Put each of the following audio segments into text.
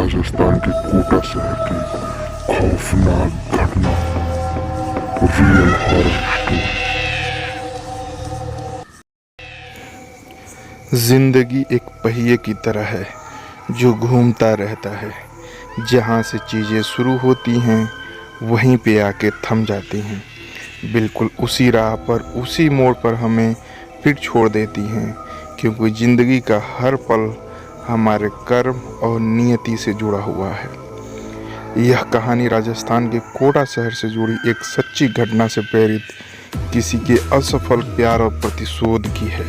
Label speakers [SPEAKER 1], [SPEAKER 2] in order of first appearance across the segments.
[SPEAKER 1] राजस्थान के कोटा शहर की खौफनाक घटना, रियल हॉरर स्टोरी।
[SPEAKER 2] जिंदगी एक पहिए की तरह है जो घूमता रहता है। जहाँ से चीज़ें शुरू होती हैं वहीं पे आके थम जाती हैं। बिल्कुल उसी राह पर, उसी मोड़ पर हमें फिर छोड़ देती हैं, क्योंकि ज़िंदगी का हर पल हमारे कर्म और नियति से जुड़ा हुआ है। यह कहानी राजस्थान के कोटा शहर से जुड़ी एक सच्ची घटना से प्रेरित किसी के असफल प्यार और प्रतिशोध की है।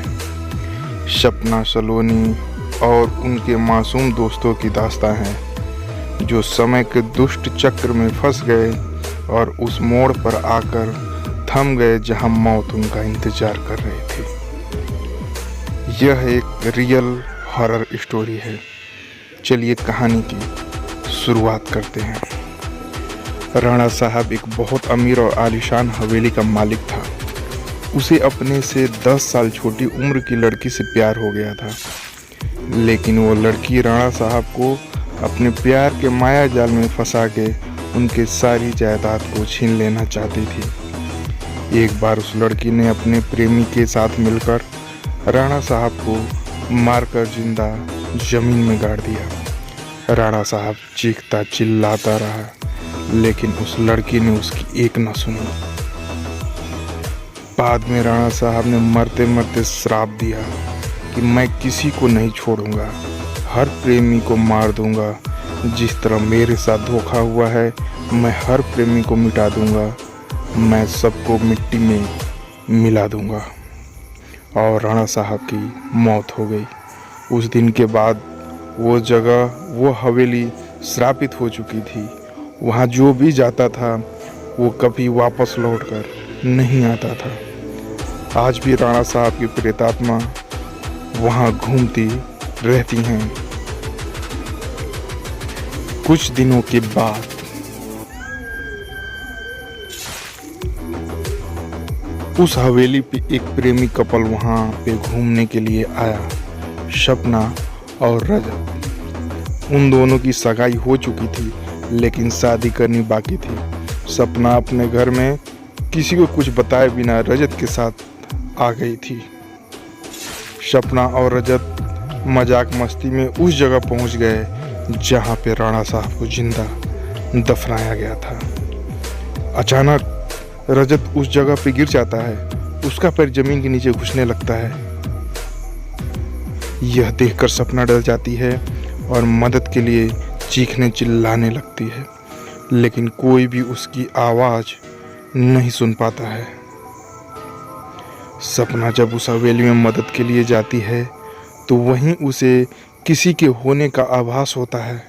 [SPEAKER 2] सपना सलोनी और उनके मासूम दोस्तों की दास्तां है जो समय के दुष्ट चक्र में फंस गए और उस मोड़ पर आकर थम गए जहां मौत उनका इंतजार कर रही थी। यह एक रियल हॉरर स्टोरी है। चलिए कहानी की शुरुआत करते हैं। राणा साहब एक बहुत अमीर और आलीशान हवेली का मालिक था। उसे अपने से 10 साल छोटी उम्र की लड़की से प्यार हो गया था, लेकिन वो लड़की राणा साहब को अपने प्यार के माया जाल में फंसा के उनके सारी जायदाद को छीन लेना चाहती थी। एक बार उस लड़की ने अपने प्रेमी के साथ मिलकर राणा साहब को मारकर जिंदा जमीन में गाड़ दिया। राणा साहब चीखता चिल्लाता रहा, लेकिन उस लड़की ने उसकी एक न सुनी। बाद में राणा साहब ने मरते मरते श्राप दिया कि मैं किसी को नहीं छोड़ूंगा, हर प्रेमी को मार दूंगा। जिस तरह मेरे साथ धोखा हुआ है, मैं हर प्रेमी को मिटा दूंगा, मैं सबको मिट्टी में मिला दूंगा। और राणा साहब की मौत हो गई। उस दिन के बाद वो जगह, वो हवेली श्रापित हो चुकी थी। वहाँ जो भी जाता था वो कभी वापस लौटकर नहीं आता था। आज भी राणा साहब की प्रेतात्मा वहाँ घूमती रहती हैं। कुछ दिनों के बाद उस हवेली पे एक प्रेमी कपल वहाँ पे घूमने के लिए आया, सपना और रजत। उन दोनों की सगाई हो चुकी थी, लेकिन शादी करनी बाकी थी। सपना अपने घर में किसी को कुछ बताए बिना रजत के साथ आ गई थी। सपना और रजत मजाक मस्ती में उस जगह पहुंच गए जहां पे राणा साहब को जिंदा दफनाया गया था। अचानक रजत उस जगह पे गिर जाता है। उसका पैर जमीन के नीचे घुसने लगता है। यह देखकर सपना डर जाती है और मदद के लिए चीखने चिल्लाने लगती है, लेकिन कोई भी उसकी आवाज़ नहीं सुन पाता है। सपना जब उस हवेली में मदद के लिए जाती है तो वहीं उसे किसी के होने का आभास होता है।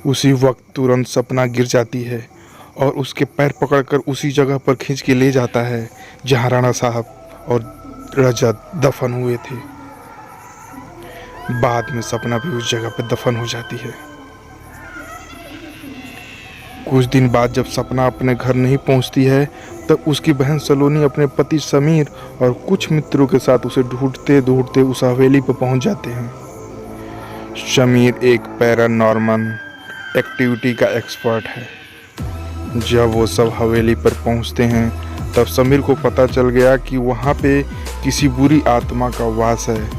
[SPEAKER 2] उसी वक्त तुरंत सपना गिर जाती है और उसके पैर पकड़कर उसी जगह पर खींच के ले जाता है जहां राणा साहब और रजत दफन हुए थे। बाद में सपना भी उस जगह पर दफन हो जाती है। कुछ दिन बाद जब सपना अपने घर नहीं पहुंचती है, तब उसकी बहन सलोनी अपने पति समीर और कुछ मित्रों के साथ उसे ढूंढते ढूंढते उस हवेली पर पहुंच जाते हैं। समीर एक पैरानॉर्मल एक्टिविटी का एक्सपर्ट है। जब वो सब हवेली पर पहुंचते हैं, तब समीर को पता चल गया कि वहाँ पे किसी बुरी आत्मा का वास है।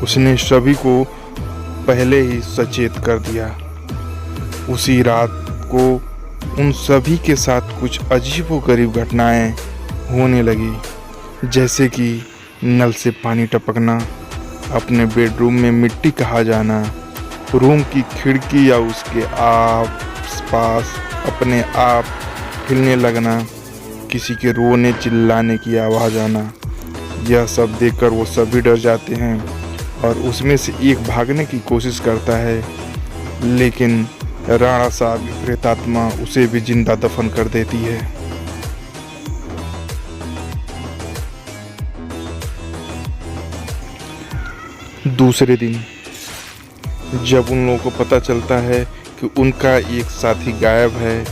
[SPEAKER 2] उसने सभी को पहले ही सचेत कर दिया। उसी रात को उन सभी के साथ कुछ अजीबोगरीब घटनाएं होने लगी, जैसे कि नल से पानी टपकना, अपने बेडरूम में मिट्टी कहा जाना, रूम की खिड़की या उसके आस-पास अपने आप हिलने लगना, किसी के रोने चिल्लाने की आवाज़ आना। यह सब देखकर वो सभी डर जाते हैं और उसमें से एक भागने की कोशिश करता है, लेकिन राणा साहब की प्रेतात्मा उसे भी जिंदा दफन कर देती है। दूसरे दिन जब उन लोगों को पता चलता है कि उनका एक साथी गायब है,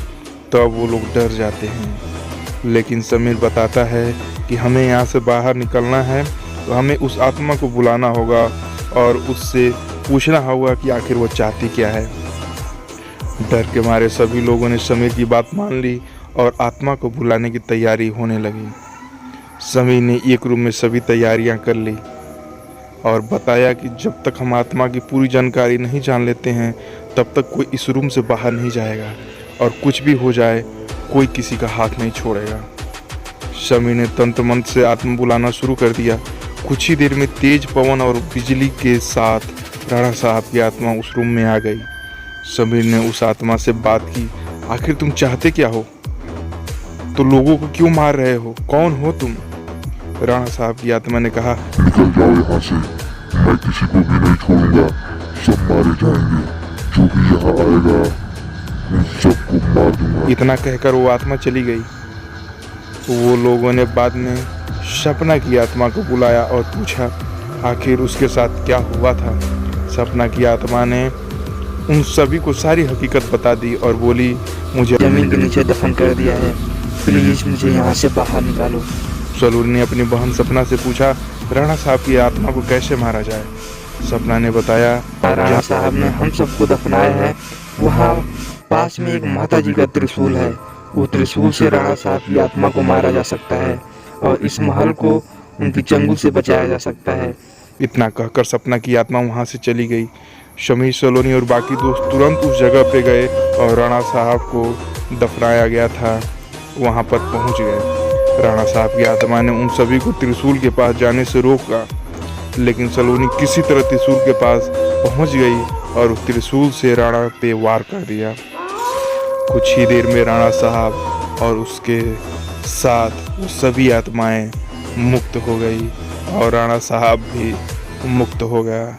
[SPEAKER 2] तब वो लोग डर जाते हैं। लेकिन समीर बताता है कि हमें यहाँ से बाहर निकलना है, तो हमें उस आत्मा को बुलाना होगा और उससे पूछना होगा कि आखिर वो चाहती क्या है। डर के मारे सभी लोगों ने समीर की बात मान ली और आत्मा को बुलाने की तैयारी होने लगी। समीर ने एक रूम में सभी तैयारियां कर ली और बताया कि जब तक हम आत्मा की पूरी जानकारी नहीं जान लेते हैं तब तक कोई इस रूम से बाहर नहीं जाएगा और कुछ भी हो जाए कोई किसी का हाथ नहीं छोड़ेगा। समीर ने तंत्र मंत्र से आत्मा बुलाना शुरू कर दिया। कुछ ही देर में तेज पवन और बिजली के साथ राणा साहब की आत्मा उस रूम में आ गई। समीर ने उस आत्मा से बात की, आखिर तुम चाहते क्या हो? तो लोगों को क्यों मार रहे हो? कौन हो तुम? राणा साहब की आत्मा ने कहा,
[SPEAKER 1] निकल जाओ यहाँ से, मैं किसी को भी नहीं छोड़ूंगा, सब मारे जाएंगे, जो भी यहाँ आएगा उन सबको मार दूंगा।
[SPEAKER 2] इतना कहकर वो आत्मा चली गई। वो लोगों ने बाद में सपना की आत्मा को बुलाया और पूछा आखिर उसके साथ क्या हुआ था। सपना की आत्मा ने उन सभी को सारी हकीकत बता दी और बोली, मुझे
[SPEAKER 3] जमीन के नीचे दफन कर दिया है, प्लीज मुझे यहाँ से बाहर निकालो।
[SPEAKER 2] सलूनी ने अपनी बहन सपना से पूछा राणा साहब की आत्मा को कैसे मारा जाए। सपना ने बताया,
[SPEAKER 3] राणा साहब ने हम सबको दफनाया है, वहाँ पास में एक माता जी का त्रिशूल है, वो त्रिशूल से राणा साहब की आत्मा को मारा जा सकता है और इस महल को उनकी चंगुल से बचाया जा सकता है।
[SPEAKER 2] इतना कहकर सपना की आत्मा वहां से चली गई। शमी, सलोनी और बाकी दोस्त तुरंत उस जगह पे गए और राणा साहब को दफनाया गया था वहां पर पहुंच गए। राणा साहब की आत्मा ने उन सभी को त्रिशूल के पास जाने से रोका, लेकिन सलोनी किसी तरह त्रिशूल के पास पहुंच गई और उस त्रिशूल से राणा पे वार कर दिया। कुछ ही देर में राणा साहब और उसके साथ वो सभी आत्माएं मुक्त हो गई और राणा साहब भी मुक्त हो गया।